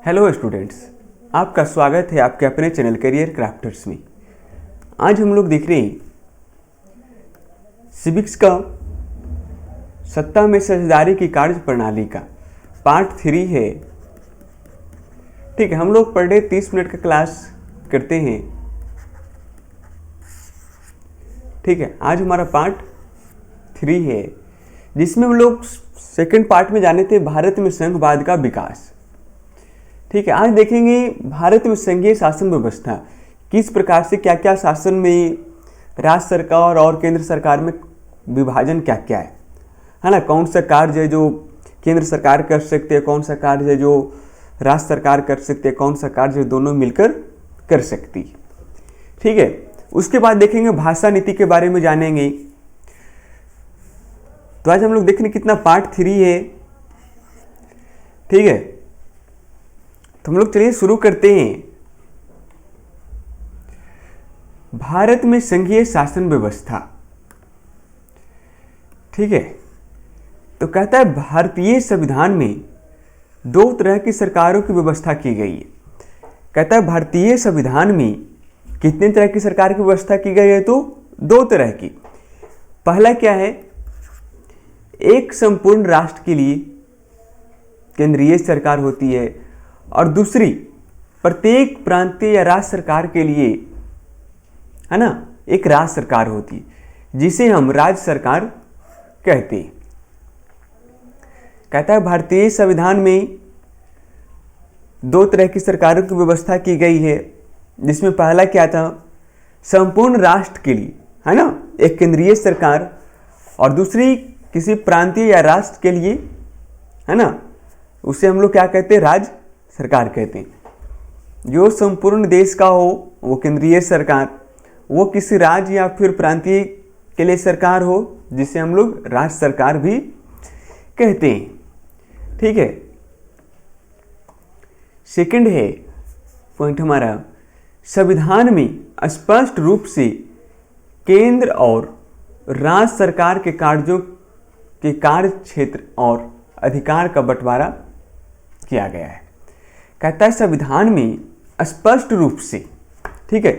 Hello students, आपका स्वागत है आपके अपने चैनल करियर क्राफ्टर्स में। आज हम लोग देख रहे हैं सिविक्स का सत्ता में साझेदारी की कार्य प्रणाली का पार्ट 3 है। ठीक है, हम लोग पर डे 30 मिनट का क्लास करते हैं। ठीक है, आज हमारा पार्ट 3 है जिसमें हम लोग सेकंड पार्ट में जाने थे भारत में संघवाद का विकास। ठीक है, आज देखेंगे भारत में संघीय शासन व्यवस्था किस प्रकार से, क्या क्या शासन में राज्य सरकार और केंद्र सरकार में विभाजन क्या क्या है ना। कौन सा कार्य जो केंद्र सरकार कर सकते हैं, कौन सा कार्य जो राज्य सरकार कर सकते हैं, कौन सा कार्य दोनों मिलकर कर सकती। ठीक है, उसके बाद देखेंगे भाषा नीति के बारे में जानेंगे। तो आज हम लोग देखेंगे कितना पार्ट 3 है। ठीक है, तो हम लोग चलिए शुरू करते हैं। भारत में संघीय शासन व्यवस्था। ठीक है, तो कहता है भारतीय संविधान में 2 तरह की सरकारों की व्यवस्था की गई है। कहता है भारतीय संविधान में कितने तरह की सरकार की व्यवस्था की गई है, तो 2 तरह की। पहला क्या है, एक संपूर्ण राष्ट्र के लिए केंद्रीय सरकार होती है और दूसरी प्रत्येक प्रांतीय या राज्य सरकार के लिए, है ना, एक राज्य सरकार होती है जिसे हम राज्य सरकार कहते हैं। कहता है भारतीय संविधान में 2 तरह की सरकारों की व्यवस्था की गई है, जिसमें पहला क्या था, संपूर्ण राष्ट्र के लिए, है ना, एक केंद्रीय सरकार और दूसरी किसी प्रांतीय या राष्ट्र के लिए, है ना, उसे हम लोग क्या कहते हैं, राज्य सरकार कहते हैं। जो संपूर्ण देश का हो वो केंद्रीय सरकार, वो किसी राज्य या फिर प्रांतीय के लिए सरकार हो जिसे हम लोग राज्य सरकार भी कहते हैं। ठीक है, सेकंड है पॉइंट हमारा, संविधान में स्पष्ट रूप से केंद्र और राज्य सरकार के कार्यों के कार्य क्षेत्र और अधिकार का बंटवारा किया गया है। कहता है संविधान में स्पष्ट रूप से, ठीक है,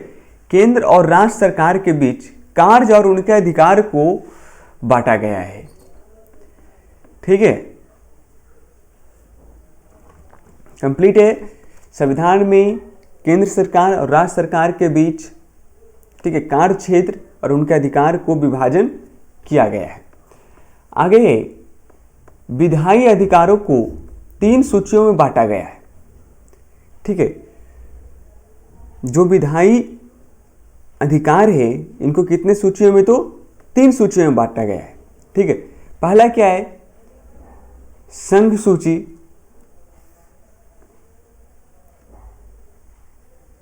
केंद्र और राज्य सरकार के बीच कार्य और उनके अधिकार को बांटा गया है। ठीक है, कंप्लीट है। संविधान में केंद्र सरकार और राज्य सरकार के बीच, ठीक है, कार्य क्षेत्र और उनके अधिकार को विभाजन किया गया है। आगे है, विधायी अधिकारों को 3 सूचियों में बांटा गया है। ठीक है, जो विधायी अधिकार है इनको कितने सूचियों में, तो 3 सूचियों में बांटा गया है। ठीक है, पहला क्या है, संघ सूची।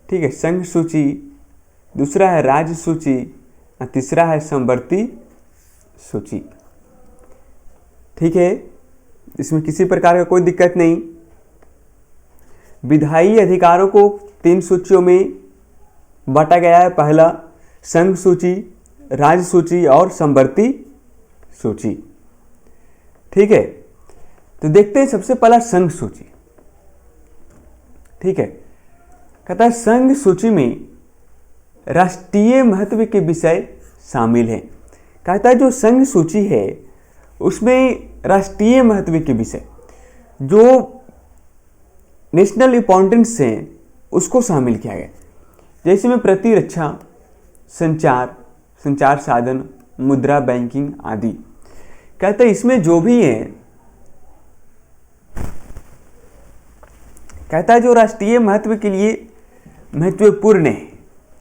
ठीक है, संघ सूची। दूसरा है राज्य सूची और तीसरा है समवर्ती सूची। ठीक है, इसमें किसी प्रकार का कोई दिक्कत नहीं। विधायी अधिकारों को 3 सूचियों में बांटा गया है। पहला संघ सूची, राज्य सूची और समवर्ती सूची। ठीक है, तो देखते हैं सबसे पहला संघ सूची। ठीक है, कहता है संघ सूची में राष्ट्रीय महत्व के विषय शामिल हैं। कहता है जो संघ सूची है उसमें राष्ट्रीय महत्व के विषय, जो नेशनल इंपॉर्टेंस है, उसको शामिल किया गया। जैसे में प्रतिरक्षा, संचार साधन, मुद्रा बैंकिंग आदि। कहता है इसमें जो भी है, कहता है जो राष्ट्रीय महत्व के लिए महत्वपूर्ण है,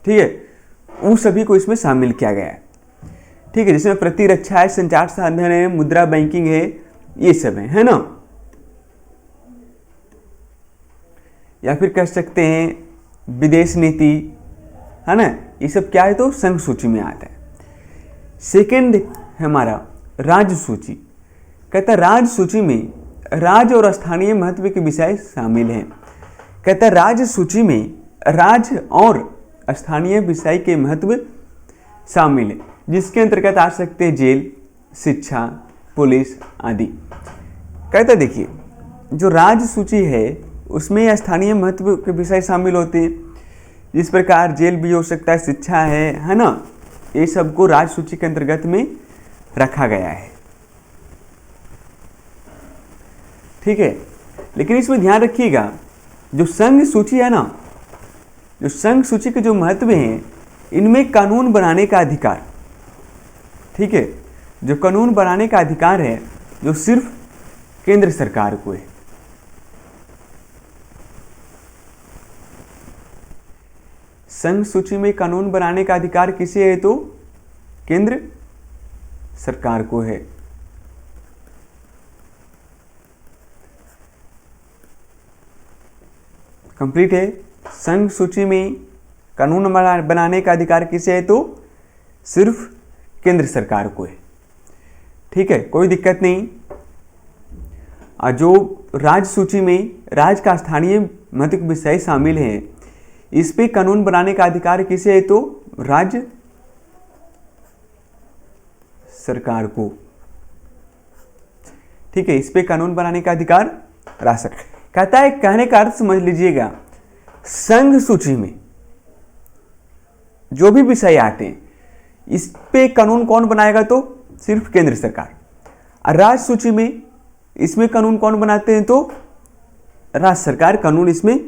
ठीक है, उन सभी को इसमें शामिल किया गया है। ठीक है, जिसमें प्रतिरक्षा है, संचार साधन है, मुद्रा बैंकिंग है, ये सब है ना। या फिर कह सकते हैं विदेश नीति, है ना, ये सब क्या है, तो संघ सूची में आता है। सेकंड है हमारा राज्य सूची। कहता है राज्य सूची में राज्य और स्थानीय महत्व के विषय शामिल हैं। कहता है राज्य सूची में राज्य और स्थानीय विषय के महत्व शामिल है, जिसके अंतर्गत आ सकते हैं जेल, शिक्षा, पुलिस आदि। कहता है देखिए जो राज्य सूची है उसमें स्थानीय महत्व के विषय शामिल होते हैं, जिस प्रकार जेल भी हो सकता है, शिक्षा है ना, ये सबको राज्य सूची के अंतर्गत में रखा गया है। ठीक है, लेकिन इसमें ध्यान रखिएगा, जो संघ सूची है ना, जो संघ सूची के जो महत्व हैं, इनमें कानून बनाने का अधिकार, ठीक है, जो कानून बनाने का अधिकार है, जो सिर्फ केंद्र सरकार को है। संघ सूची में कानून बनाने का अधिकार किसे है? तो केंद्र सरकार को है। कंप्लीट है। संघ सूची में कानून बनाने का अधिकार किसे है? तो सिर्फ केंद्र सरकार को है। ठीक है, कोई दिक्कत नहीं। जो राज्य सूची में राज्य का स्थानीय महत्व विषय शामिल है, इस पे कानून बनाने का अधिकार किसे है? तो राज्य सरकार को। ठीक है, इस पे कानून बनाने का अधिकार राज्य सरकार कहता है। कहने का अर्थ समझ लीजिएगा, संघ सूची में जो भी विषय आते हैं, इस पे कानून कौन बनाएगा? तो सिर्फ केंद्र सरकार। और राज्य सूची में इसमें कानून कौन बनाते हैं? तो राज्य सरकार कानून इसमें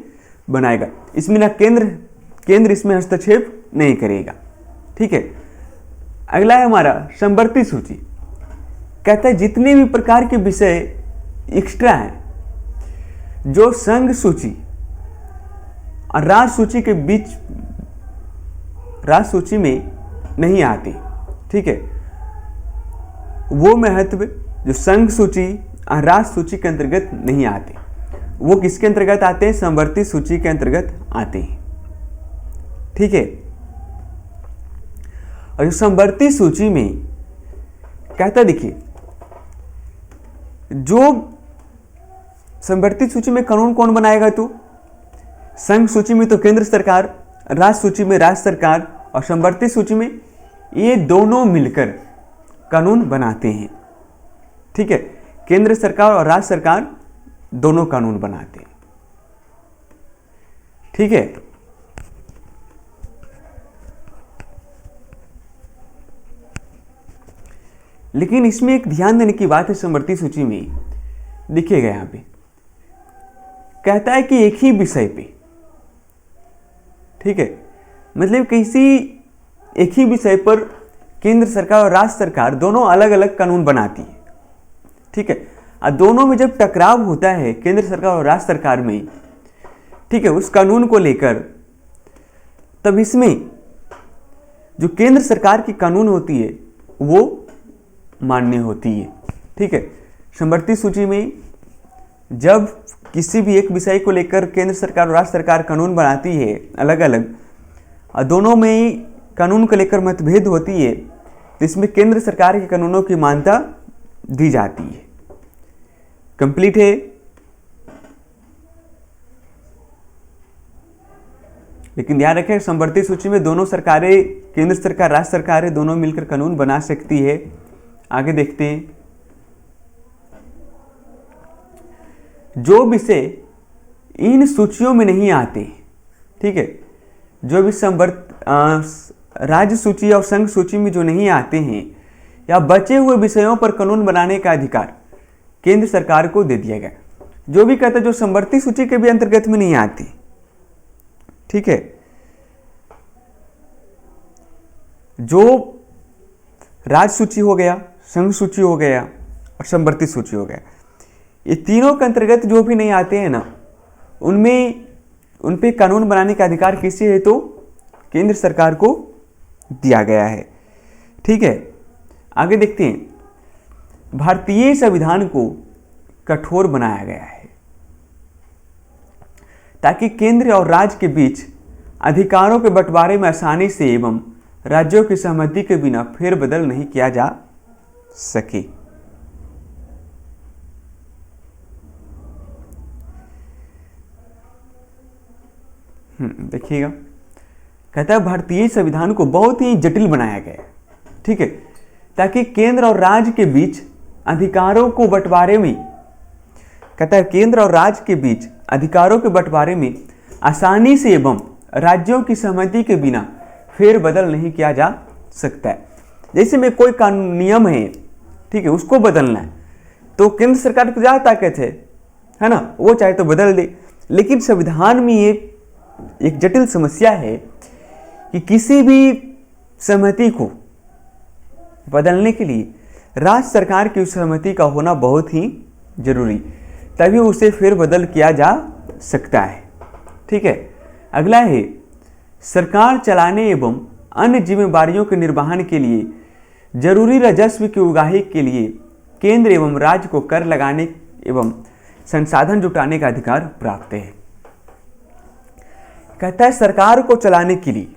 बनाएगा। इसमें ना केंद्र इसमें हस्तक्षेप नहीं करेगा। ठीक है, अगला है हमारा समवर्ती सूची। कहता है जितने भी प्रकार के विषय एक्स्ट्रा हैं, जो संघ सूची और राज्य सूची के बीच, राज्य सूची में नहीं आते, ठीक है, वो महत्व जो संघ सूची और राज्य सूची के अंतर्गत नहीं आते, वो किसके अंतर्गत आते हैं? समवर्ती सूची के अंतर्गत आते हैं। ठीक है, और समवर्ती सूची में कहता, देखिए, जो समवर्ती सूची में कानून कौन बनाएगा? तो संघ सूची में तो केंद्र सरकार, राज्य सूची में राज्य सरकार, और समवर्ती सूची में ये दोनों मिलकर कानून बनाते हैं। ठीक है, केंद्र सरकार और राज्य सरकार दोनों कानून बनाते हैं। ठीक है, लेकिन इसमें एक ध्यान देने की बात है, समवर्ती सूची में देखिएगा, यहां पे कहता है कि एक ही विषय पे, ठीक है, मतलब किसी एक ही विषय पर केंद्र सरकार और राज्य सरकार दोनों अलग अलग कानून बनाती है। ठीक है, और दोनों में जब टकराव होता है केंद्र सरकार और राज्य सरकार में, ठीक है, उस कानून को लेकर, तब इसमें जो केंद्र सरकार की कानून होती है वो मान्य होती है। ठीक है, समवर्ती सूची में जब किसी भी एक विषय को लेकर केंद्र सरकार और राज्य सरकार कानून बनाती है अलग अलग, और दोनों में कानून को लेकर मतभेद होती है, तो इसमें केंद्र सरकार के कानूनों की मान्यता दी जाती है। कंप्लीट है। लेकिन ध्यान रखें, समवर्ती सूची में दोनों सरकारें, केंद्र सरकार, राज्य सरकारें दोनों मिलकर कानून बना सकती है। आगे देखते हैं, जो विषय इन सूचियों में नहीं आते, ठीक है, जो भी राज्य सूची और संघ सूची में जो नहीं आते हैं, या बचे हुए विषयों पर कानून बनाने का अधिकार केंद्र सरकार को दे दिया गया। जो भी कहता है जो समवर्ती सूची के भी अंतर्गत में नहीं आती, ठीक है, जो राज्य सूची हो गया, संघ सूची हो गया और समवर्ती सूची हो गया, ये तीनों के अंतर्गत जो भी नहीं आते हैं ना, उन पे कानून बनाने का अधिकार किसे है? तो केंद्र सरकार को दिया गया है। ठीक है, आगे देखते हैं, भारतीय संविधान को कठोर बनाया गया है ताकि केंद्र और राज्य के बीच अधिकारों के बंटवारे में आसानी से एवं राज्यों की सहमति के बिना फेरबदल नहीं किया जा सके। देखिएगा, कहता है भारतीय संविधान को बहुत ही जटिल बनाया गया है, ठीक है, ताकि केंद्र और राज्य के बीच अधिकारों को बंटवारे में कहता है केंद्र और राज्य के बीच अधिकारों के बंटवारे में आसानी से एवं राज्यों की सहमति के बिना फेरबदल नहीं किया जा सकता है। जैसे में कोई कानून नियम है, ठीक है, उसको बदलना है तो केंद्र सरकार को ज़्यादा ताकत है ना, वो चाहे तो बदल दे। लेकिन संविधान में एक जटिल समस्या है कि किसी भी सहमति को बदलने के लिए राज्य सरकार की सहमति का होना बहुत ही जरूरी, तभी उसे फेरबदल किया जा सकता है। ठीक है, अगला है सरकार चलाने एवं अन्य जिम्मेदारियों के निर्वहन के लिए जरूरी राजस्व की उगाही के लिए केंद्र एवं राज्य को कर लगाने एवं संसाधन जुटाने का अधिकार प्राप्त है। कहता है सरकार को चलाने के लिए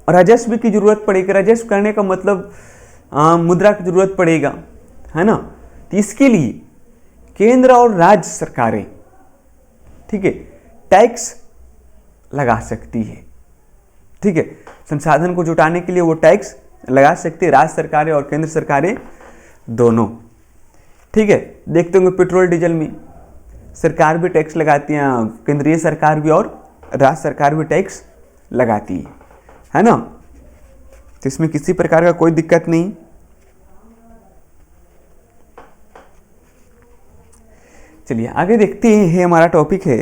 राजस्व की जरूरत पड़ेगी। राजस्व करने का मतलब मुद्रा की जरूरत पड़ेगा, है ना। तो इसके लिए केंद्र और राज्य सरकारें, ठीक है, टैक्स लगा सकती है। ठीक है, संसाधन को जुटाने के लिए वो टैक्स लगा सकती है, राज्य सरकारें और केंद्र सरकारें दोनों। ठीक है, देखते होंगे पेट्रोल डीजल में सरकार भी टैक्स लगाती है, केंद्रीय सरकार भी और राज्य सरकार भी टैक्स लगाती है ना। तो इसमें किसी प्रकार का कोई दिक्कत नहीं। चलिए आगे देखते हैं, हमारा टॉपिक है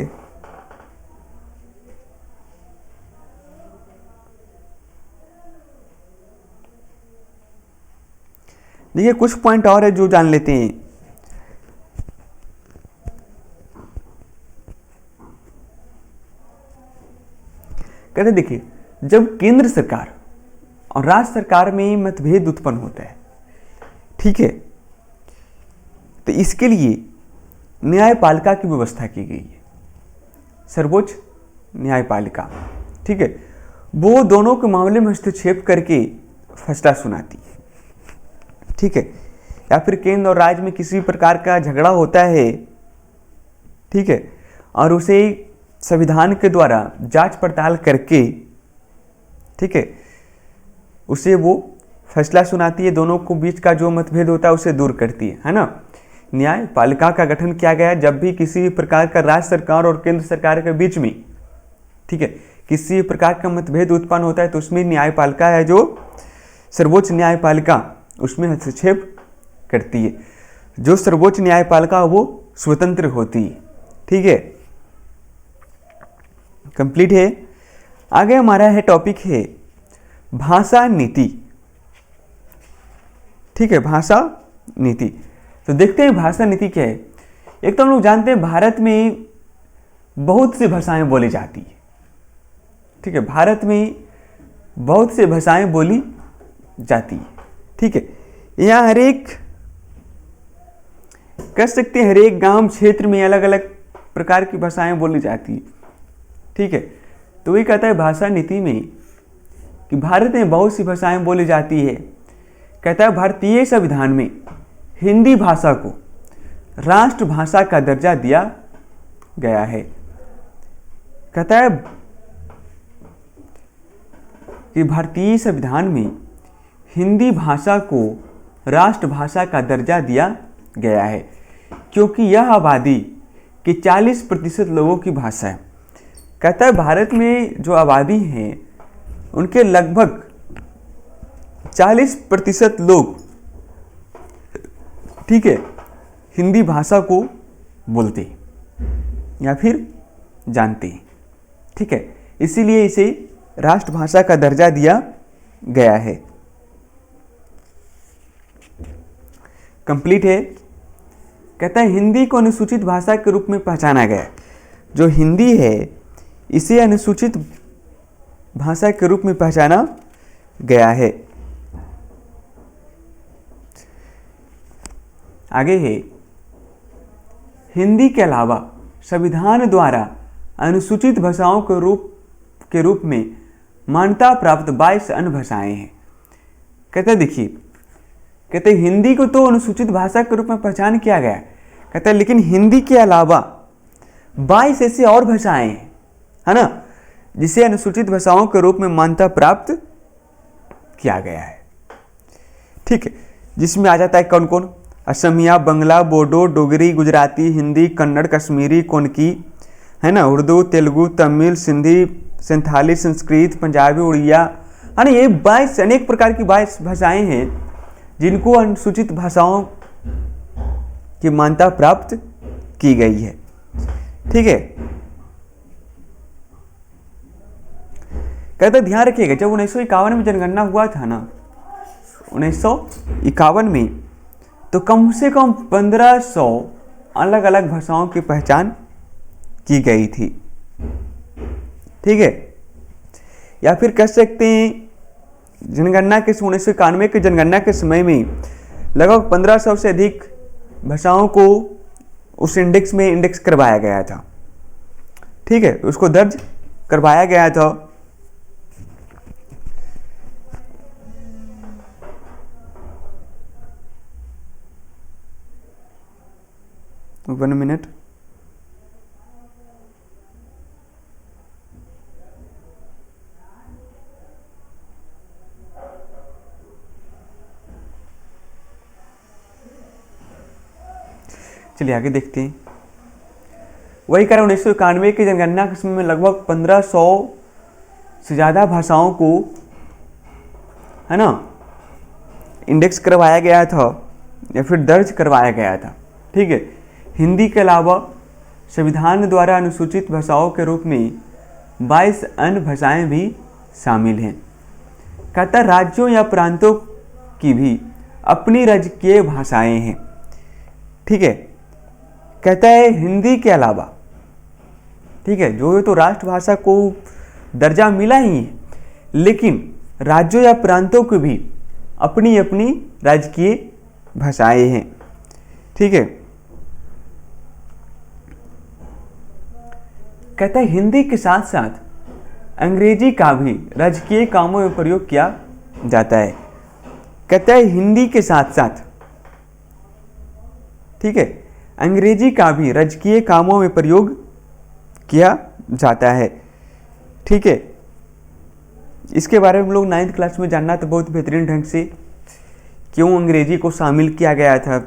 देखिए कुछ पॉइंट और है जो जान लेते हैं। कहते देखिए जब केंद्र सरकार और राज्य सरकार में मतभेद उत्पन्न होता है, ठीक है, तो इसके लिए न्यायपालिका की व्यवस्था की गई है, सर्वोच्च न्यायपालिका। ठीक है, वो दोनों के मामले में हस्तक्षेप करके फैसला सुनाती है। ठीक है, या फिर केंद्र और राज्य में किसी प्रकार का झगड़ा होता है, ठीक है, और उसे संविधान के द्वारा जांच पड़ताल करके, ठीक है, उसे वो फैसला सुनाती है, दोनों को बीच का जो मतभेद होता है उसे दूर करती है ना। न्यायपालिका का गठन किया गया है जब भी किसी प्रकार का राज्य सरकार और केंद्र सरकार के बीच में, ठीक है, किसी प्रकार का मतभेद उत्पन्न होता है तो उसमें न्यायपालिका है जो सर्वोच्च न्यायपालिका, उसमें हस्तक्षेप करती है। जो सर्वोच्च न्यायपालिका वो स्वतंत्र होती है। ठीक है, कंप्लीट है। आगे हमारा है टॉपिक है भाषा नीति। ठीक है, भाषा नीति। तो देखते हैं भाषा नीति क्या है। एक तो हम लोग जानते हैं भारत में बहुत सी भाषाएं बोली जाती है। ठीक है, भारत में बहुत सी भाषाएं बोली जाती है। ठीक है, यहाँ हर एक कह सकते हैं हर एक गांव क्षेत्र में अलग अलग प्रकार की भाषाएं बोली जाती है। ठीक है, तो वही कहता है भाषा नीति में कि भारत में बहुत सी भाषाएं बोली जाती है। कहता है भारतीय संविधान में हिंदी भाषा को राष्ट्रभाषा का दर्जा दिया गया है। कहता है कि भारतीय संविधान में हिंदी भाषा को राष्ट्रभाषा का दर्जा दिया गया है क्योंकि यह आबादी के 40% लोगों की भाषा है। कहता है भारत में जो आबादी है उनके लगभग 40% लोग, ठीक है, हिंदी भाषा को बोलते हैं या फिर जानते हैं। ठीक है, इसीलिए इसे राष्ट्रभाषा का दर्जा दिया गया है। कंप्लीट है। कहता है हिंदी को अनुसूचित भाषा के रूप में पहचाना गया। जो हिंदी है इसे अनुसूचित भाषा के रूप में पहचाना गया है। आगे है हिंदी के अलावा संविधान द्वारा अनुसूचित भाषाओं के रूप में मान्यता प्राप्त 22 अन्य भाषाएं हैं। कहते देखिए, कहते हिंदी को तो अनुसूचित भाषा के रूप में पहचान किया गया, कहते लेकिन हिंदी के अलावा 22 ऐसी और भाषाएं हैं, है ना, जिसे अनुसूचित भाषाओं के रूप में मान्यता प्राप्त किया गया है। ठीक है, जिसमें आ जाता है कौन कौन, असमिया, बंगला, बोडो, डोगरी, गुजराती, हिंदी, कन्नड़, कश्मीरी, कोनकी, है ना, उर्दू, तेलुगु, तमिल, सिंधी, संथाली, संस्कृत, पंजाबी, उड़िया, है ना। ये 22 अनेक प्रकार की 22 भाषाएं हैं जिनको अनुसूचित भाषाओं की मान्यता प्राप्त की गई है। ठीक है, कहते ध्यान रखिएगा, जब 1951 में जनगणना हुआ था ना, 1951 में, तो कम से कम 1500 अलग अलग भाषाओं की पहचान की गई थी। ठीक है, या फिर कह सकते हैं जनगणना के 1991 की जनगणना के समय में लगभग 1500 से अधिक भाषाओं को उस इंडेक्स में इंडेक्स करवाया गया था। ठीक है, उसको दर्ज करवाया गया था। वन मिनट, चलिए आगे देखते हैं। वही कारण 1991 की जनगणना के समय में लगभग 1500 से ज़्यादा भाषाओं को, है ना, इंडेक्स करवाया गया था या फिर दर्ज करवाया गया था। ठीक है, हिंदी के अलावा संविधान द्वारा अनुसूचित भाषाओं के रूप में 22 अन्य भाषाएं भी शामिल हैं। कहता राज्यों या प्रांतों की भी अपनी राजकीय भाषाएं हैं। ठीक है, कहता है हिंदी के अलावा, ठीक है, जो तो राष्ट्रभाषा को दर्जा मिला ही है, लेकिन राज्यों या प्रांतों की भी अपनी अपनी राजकीय भाषाएं हैं। ठीक है, कहता है हिंदी के साथ साथ अंग्रेजी का भी राजकीय कामों में प्रयोग किया जाता है। कहता है हिंदी के साथ साथ, ठीक है, अंग्रेजी का भी राजकीय कामों में प्रयोग किया जाता है। ठीक है, इसके बारे में हम लोग 9th क्लास में जानना तो बहुत बेहतरीन ढंग से, क्यों अंग्रेजी को शामिल किया गया था।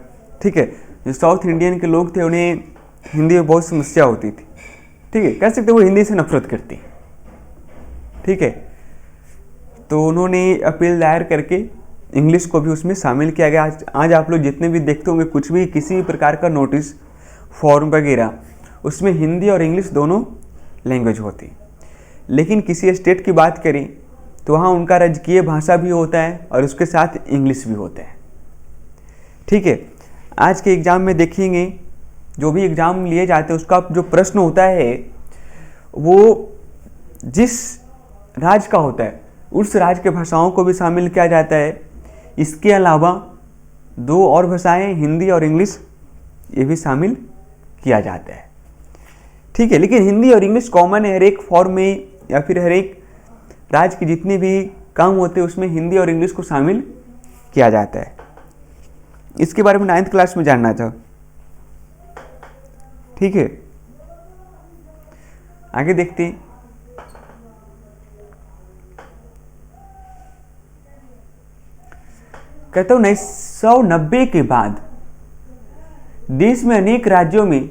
ठीक है, जो साउथ इंडियन के लोग थे उन्हें हिंदी में बहुत समस्या होती थी। ठीक है, कह सकते वो हिंदी से नफरत करती। ठीक है, तो उन्होंने अपील दायर करके इंग्लिश को भी उसमें शामिल किया गया। आज आप लोग जितने भी देखते होंगे, कुछ भी किसी भी प्रकार का नोटिस, फॉर्म वगैरह, उसमें हिंदी और इंग्लिश दोनों लैंग्वेज होती। लेकिन किसी स्टेट की बात करें तो वहाँ उनका राजकीय भाषा भी होता है और उसके साथ इंग्लिश भी होता है। ठीक है, आज के एग्ज़ाम में देखेंगे, जो भी एग्ज़ाम लिए जाते हैं उसका जो प्रश्न होता है वो जिस राज्य का होता है उस राज्य के भाषाओं को भी शामिल किया जाता है। इसके अलावा 2 और भाषाएं, हिंदी और इंग्लिश, ये भी शामिल किया जाता है। ठीक है, लेकिन हिंदी और इंग्लिश कॉमन है हर एक फॉर्म में, या फिर हर एक राज्य के जितने भी काम होते हैं उसमें हिंदी और इंग्लिश को शामिल किया जाता है। इसके बारे में 9th क्लास में जानना था। ठीक है, आगे देखते हैं। कहता हूं 1990 के बाद देश में अनेक राज्यों में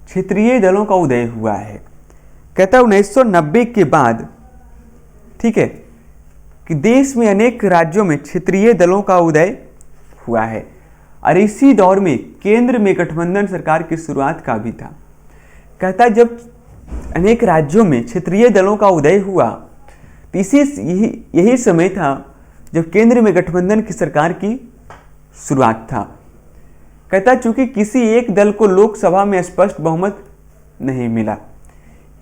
क्षेत्रीय दलों का उदय हुआ है। कहता हूं 1990 के बाद, ठीक है, कि देश में अनेक राज्यों में क्षेत्रीय दलों का उदय हुआ है और इसी दौर में केंद्र में गठबंधन सरकार की शुरुआत का भी था। कहता है जब अनेक राज्यों में क्षेत्रीय दलों का उदय हुआ तो यही समय था जब केंद्र में गठबंधन की सरकार की शुरुआत था। कहता चूंकि किसी एक दल को लोकसभा में स्पष्ट बहुमत नहीं मिला,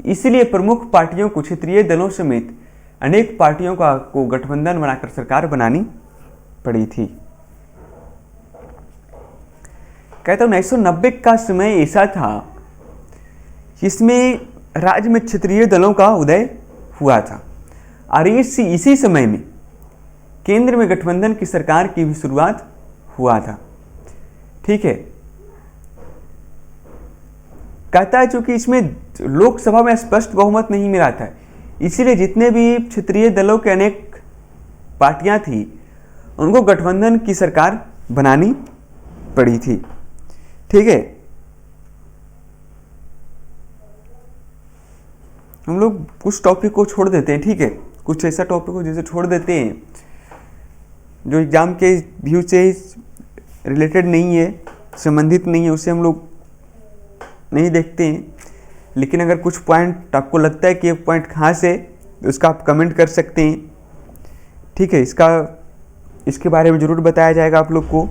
इसलिए प्रमुख पार्टियों को क्षेत्रीय दलों समेत अनेक पार्टियों को गठबंधन बनाकर सरकार बनानी पड़ी थी। कहता हूं 1990 का समय ऐसा था जिसमें राज्य में क्षेत्रीय दलों का उदय हुआ था और इसी समय में केंद्र में गठबंधन की सरकार की भी शुरुआत हुआ था। ठीक है, कहता है चूंकि इसमें लोकसभा में स्पष्ट बहुमत नहीं मिला था, इसीलिए जितने भी क्षेत्रीय दलों के अनेक पार्टियां थी उनको गठबंधन की सरकार बनानी पड़ी थी। ठीक है, हम लोग कुछ टॉपिक को छोड़ देते हैं। ठीक है, कुछ ऐसा टॉपिक को जैसे छोड़ देते हैं जो एग्जाम के व्यू से रिलेटेड नहीं है, संबंधित नहीं है, उसे हम लोग नहीं देखते हैं। लेकिन अगर कुछ पॉइंट आपको लगता है कि ये पॉइंट खास है तो उसका आप कमेंट कर सकते हैं। ठीक है, इसके बारे में ज़रूर बताया जाएगा आप लोग को।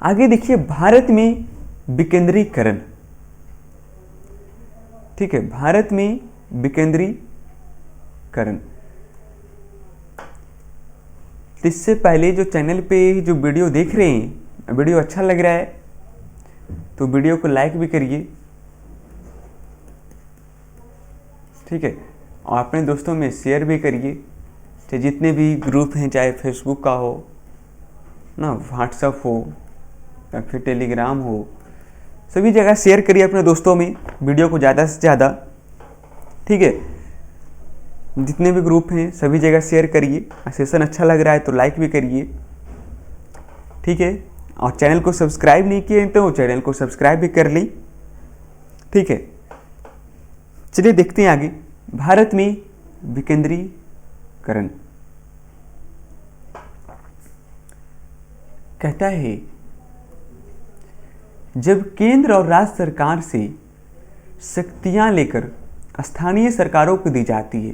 आगे देखिए, भारत में विकेंद्रीकरण। ठीक है, भारत में विकेंद्रीकरण। इससे पहले जो चैनल पे जो वीडियो देख रहे हैं, वीडियो अच्छा लग रहा है तो वीडियो को लाइक भी करिए। ठीक है, और अपने दोस्तों में शेयर भी करिए, चाहे जितने भी ग्रुप हैं, चाहे फेसबुक का हो ना, व्हाट्सएप हो या फिर टेलीग्राम हो, सभी जगह शेयर करिए अपने दोस्तों में वीडियो को ज़्यादा से ज़्यादा। ठीक है, जितने भी ग्रुप हैं सभी जगह शेयर करिए। सेशन अच्छा लग रहा है तो लाइक भी करिए। ठीक है, और चैनल को सब्सक्राइब नहीं किए तो चैनल को सब्सक्राइब भी कर ली। ठीक है, चलिए देखते हैं आगे। भारत में विकेंद्रीकरण कहता है, जब केंद्र और राज्य सरकार से शक्तियां लेकर स्थानीय सरकारों को दी जाती है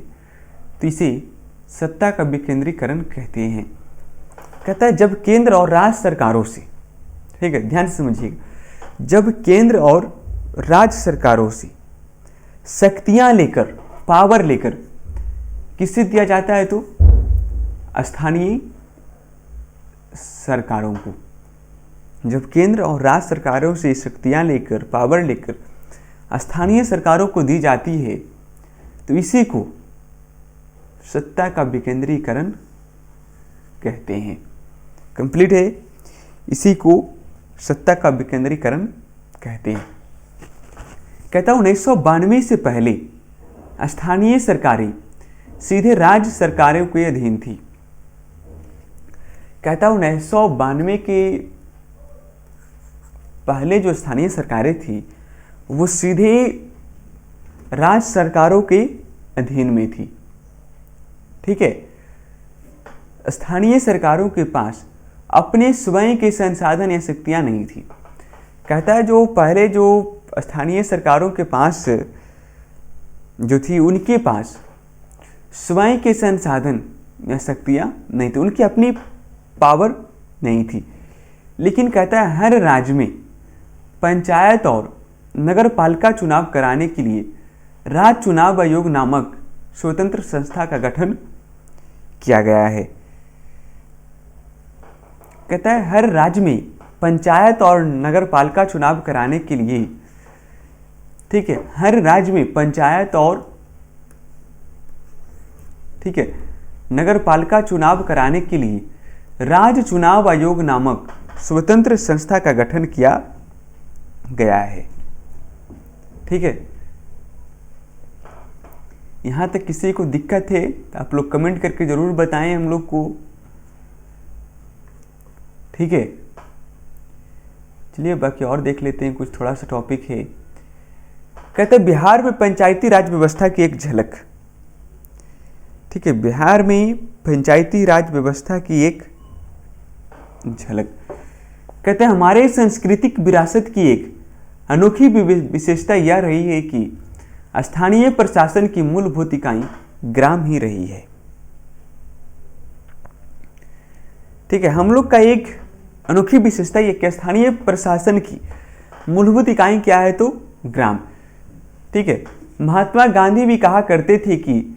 तो इसे सत्ता का विकेंद्रीकरण कहते हैं। कहता है जब केंद्र और राज्य सरकारों से, ठीक है ध्यान से समझिएगा, जब केंद्र और राज्य सरकारों से शक्तियां लेकर, पावर लेकर किससे दिया जाता है तो स्थानीय सरकारों को। जब केंद्र और राज्य सरकारों से शक्तियां लेकर, पावर लेकर स्थानीय सरकारों को दी जाती है तो इसी को सत्ता का विकेंद्रीकरण कहते हैं। कंप्लीट है, इसी को सत्ता का विकेंद्रीकरण कहते हैं। कहता 1992 से पहले स्थानीय सरकारें सीधे राज्य सरकारों के अधीन थी। कहता 1992 के पहले जो स्थानीय सरकारें थी वो सीधे राज्य सरकारों के अधीन में थी। ठीक है, स्थानीय सरकारों के पास अपने स्वयं के संसाधन या शक्तियां नहीं थी। कहता है जो पहले जो स्थानीय सरकारों के पास जो थी, उनके पास स्वयं के संसाधन या शक्तियां नहीं थी, उनकी अपनी पावर नहीं थी। लेकिन कहता है हर राज्य में पंचायत और नगर पालिका चुनाव कराने के लिए राज्य चुनाव आयोग नामक स्वतंत्र संस्था का गठन किया गया है। कहता है हर राज्य में पंचायत और नगर पालिका चुनाव कराने के लिए, ठीक है, हर राज्य में पंचायत और, ठीक है, नगर पालिका चुनाव कराने के लिए राज्य चुनाव आयोग नामक स्वतंत्र संस्था का गठन किया गया है। ठीक है, यहां तक किसी को दिक्कत है तो आप लोग कमेंट करके जरूर बताएं हम लोग को। ठीक है, चलिए बाकी और देख लेते हैं, कुछ थोड़ा सा टॉपिक है। कहते हैं बिहार में पंचायती राज व्यवस्था की एक झलक। ठीक है, बिहार में पंचायती राज व्यवस्था की एक झलक। कहते हैं हमारे सांस्कृतिक विरासत की एक अनोखी विशेषता यह रही है कि स्थानीय प्रशासन की मूलभूत इकाई ग्राम ही रही है। ठीक है, हम लोग का एक अनोखी विशेषता ये कि स्थानीय प्रशासन की मूलभूत इकाई क्या है तो ग्राम। ठीक है, महात्मा गांधी भी कहा करते थे कि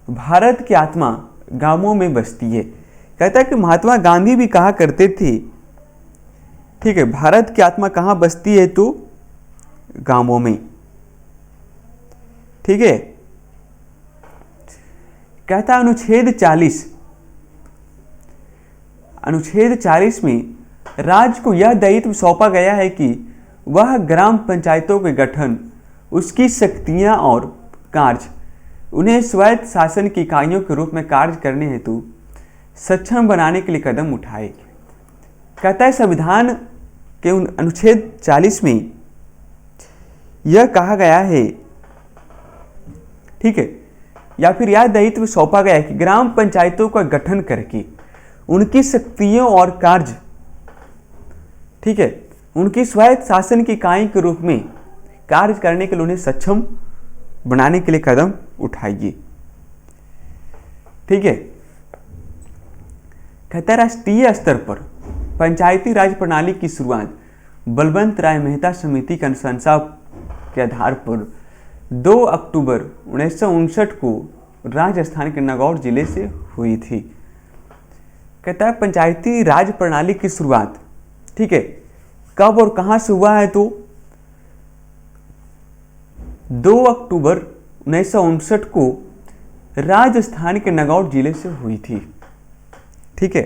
भारत की आत्मा गांवों में बसती है। कहता है कि महात्मा गांधी भी कहा करते थे, ठीक है, भारत की आत्मा कहाँ बसती है तो गांवों में। ठीक है, कहता अनुच्छेद 40 में राज्य को यह दायित्व सौंपा गया है कि वह ग्राम पंचायतों के गठन, उसकी शक्तियां और कार्य, उन्हें स्वायत्त शासन की इकाइयों के रूप में कार्य करने हेतु सक्षम बनाने के लिए कदम उठाए। कहता है संविधान के अनुच्छेद 40 में यह कहा गया है, ठीक है, या फिर यह दायित्व सौंपा गया है कि ग्राम पंचायतों का गठन करके उनकी शक्तियों और कार्य, ठीक है, उनकी स्वायत्त शासन की इकाई के रूप में कार्य करने के लिए उन्हें सक्षम बनाने के लिए कदम उठाइए। ठीक है, कहता है राष्ट्रीय स्तर पर पंचायती राज प्रणाली की शुरुआत बलवंत राय मेहता समिति की अनुशंसा के आधार पर 2 अक्टूबर 1959 को राजस्थान के नागौर जिले से हुई थी। कहता है पंचायती राज प्रणाली की शुरुआत, ठीक है, कब और कहां से हुआ है, तो 2 अक्टूबर 1959 को राजस्थान के नागौर जिले से हुई थी। ठीक है,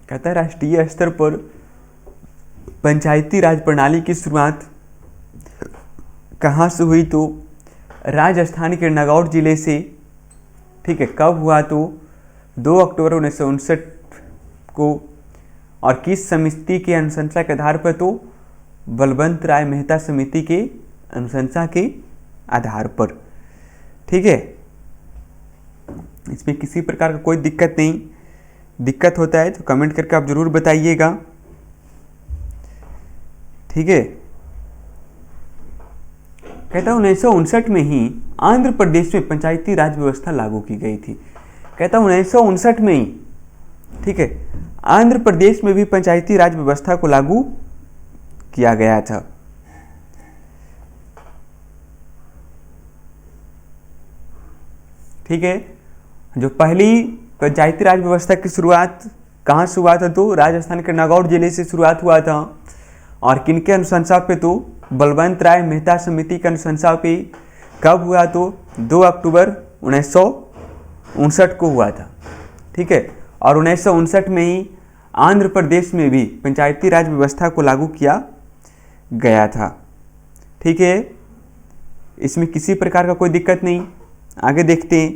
कहता है राष्ट्रीय स्तर पर पंचायती राज प्रणाली की शुरुआत कहाँ से हुई, तो राजस्थान के नागौर जिले से। ठीक है, कब हुआ, तो 2 अक्टूबर 1959 को, और किस समिति के अनुशंसा के आधार पर, तो बलवंत राय मेहता समिति के अनुशंसा के आधार पर। ठीक है, इसमें किसी प्रकार का कोई दिक्कत नहीं, दिक्कत होता है तो कमेंट करके आप जरूर बताइएगा। ठीक है, कहता है 1959 में ही आंध्र प्रदेश में पंचायती राज व्यवस्था लागू की गई थी। कहता है 1959 में ही, ठीक है, आंध्र प्रदेश में भी पंचायती राज व्यवस्था को लागू किया गया था। ठीक है, जो पहली पंचायती राज व्यवस्था की शुरुआत कहाँ से हुआ था, तो राजस्थान के नागौर जिले से शुरुआत हुआ था। और किनके अनुशंसा पे, तो बलवंत राय मेहता समिति के अनुशंसा पे कब हुआ, तो 2 अक्टूबर 1959 को हुआ था। ठीक है, और 1959 में ही आंध्र प्रदेश में भी पंचायती राज व्यवस्था को लागू किया गया था। ठीक है, इसमें किसी प्रकार का कोई दिक्कत नहीं। आगे देखते हैं,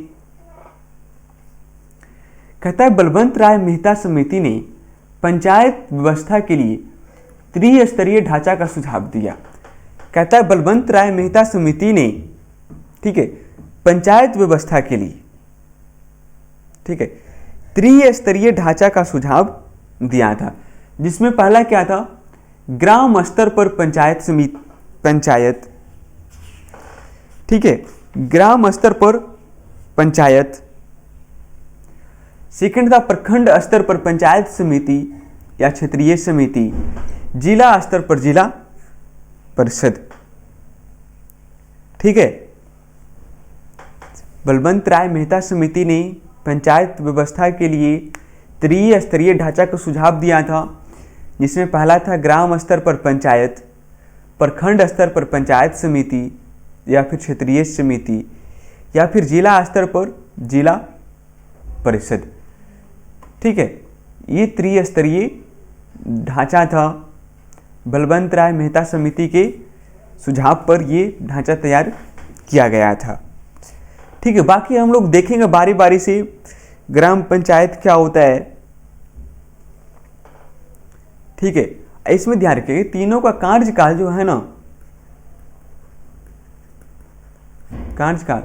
कहता है बलवंत राय मेहता समिति ने पंचायत व्यवस्था के लिए त्रिस्तरीय ढांचा का सुझाव दिया। कहता है बलवंत राय मेहता समिति ने, ठीक है, पंचायत व्यवस्था के लिए, ठीक है, त्रिस्तरीय ढांचा का सुझाव दिया था, जिसमें पहला क्या था, ग्राम स्तर पर पंचायत, ठीक है, ग्राम स्तर पर पंचायत। सेकंड था प्रखंड स्तर पर पंचायत समिति या क्षेत्रीय समिति, जिला स्तर पर जिला परिषद। ठीक है, बलवंत राय मेहता समिति ने पंचायत व्यवस्था के लिए त्रिस्तरीय ढांचा का सुझाव दिया था, जिसमें पहला था ग्राम स्तर पर पंचायत, प्रखंड स्तर पर पंचायत समिति या फिर क्षेत्रीय समिति, या फिर जिला स्तर पर जिला परिषद। ठीक है, ये त्रिस्तरीय ढांचा था। बलवंत राय मेहता समिति के सुझाव पर ये ढांचा तैयार किया गया था। ठीक है, बाकी हम लोग देखेंगे बारी बारी से ग्राम पंचायत क्या होता है। ठीक है, इसमें ध्यान रखिए तीनों का कार्यकाल जो है ना, कार्यकाल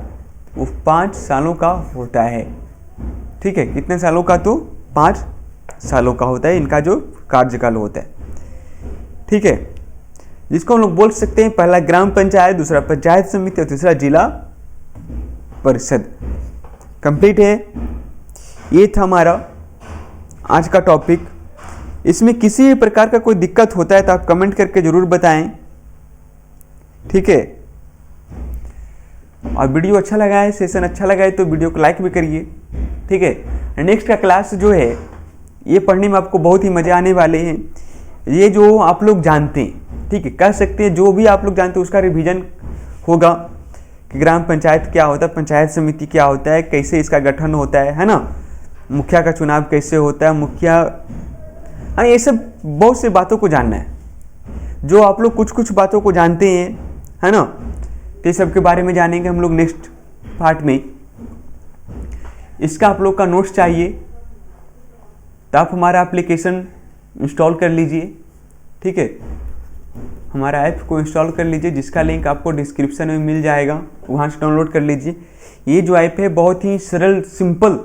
वो 5 सालों का होता है। ठीक है, कितने सालों का, तो 5 सालों का होता है इनका जो कार्यकाल होता है। ठीक है, जिसको हम लोग बोल सकते हैं पहला ग्राम पंचायत, दूसरा पंचायत समिति और तीसरा जिला परिषद। कंप्लीट है, ये था हमारा आज का टॉपिक। इसमें किसी भी प्रकार का कोई दिक्कत होता है तो आप कमेंट करके जरूर बताएं। ठीक है, और वीडियो अच्छा लगा है, सेशन अच्छा लगा है तो वीडियो को लाइक भी करिए। ठीक है, नेक्स्ट का क्लास जो है ये पढ़ने में आपको बहुत ही मज़े आने वाले हैं। ये जो आप लोग जानते हैं, ठीक है, कह सकते हैं जो भी आप लोग जानते हैं उसका रिवीजन होगा कि ग्राम पंचायत क्या होता है, पंचायत समिति क्या होता है, कैसे इसका गठन होता है ना, मुखिया का चुनाव कैसे होता है, मुखिया, हाँ, ये सब बहुत सी बातों को जानना है। जो आप लोग कुछ कुछ बातों को जानते हैं, है ना, तो ये सब के बारे में जानेंगे हम लोग नेक्स्ट पार्ट में। इसका आप लोग का नोट्स चाहिए तो आप हमारा एप्लीकेशन इंस्टॉल कर लीजिए। ठीक है, हमारा ऐप को इंस्टॉल कर लीजिए, जिसका लिंक आपको डिस्क्रिप्शन में मिल जाएगा, वहाँ से डाउनलोड कर लीजिए। ये जो ऐप है बहुत ही सरल सिंपल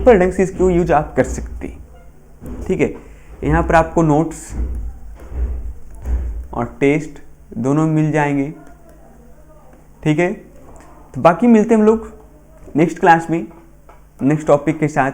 ढंग से इसको यूज आप कर सकते हैं। ठीक है, यहाँ पर आपको नोट्स और टेस्ट दोनों मिल जाएंगे। ठीक है, तो बाकी मिलते हैं हम लोग नेक्स्ट क्लास में नेक्स्ट टॉपिक के साथ।